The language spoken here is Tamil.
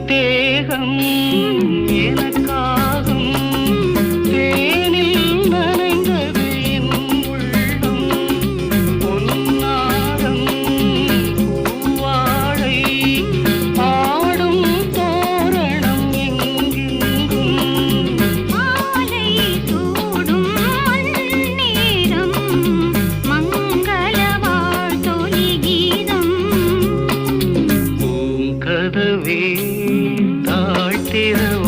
தேகம் எனக்காகும் தேனில் நனைந்தது என் உள்ளம் பொன்னாரம் பூவாழை ஆடும் தோரணம் எங்கெங்கும் மாலை சூடும் நேரம் மங்கள வாழ்த்தொலி கீதம் பூங்கதவே தாழ்த்திரவா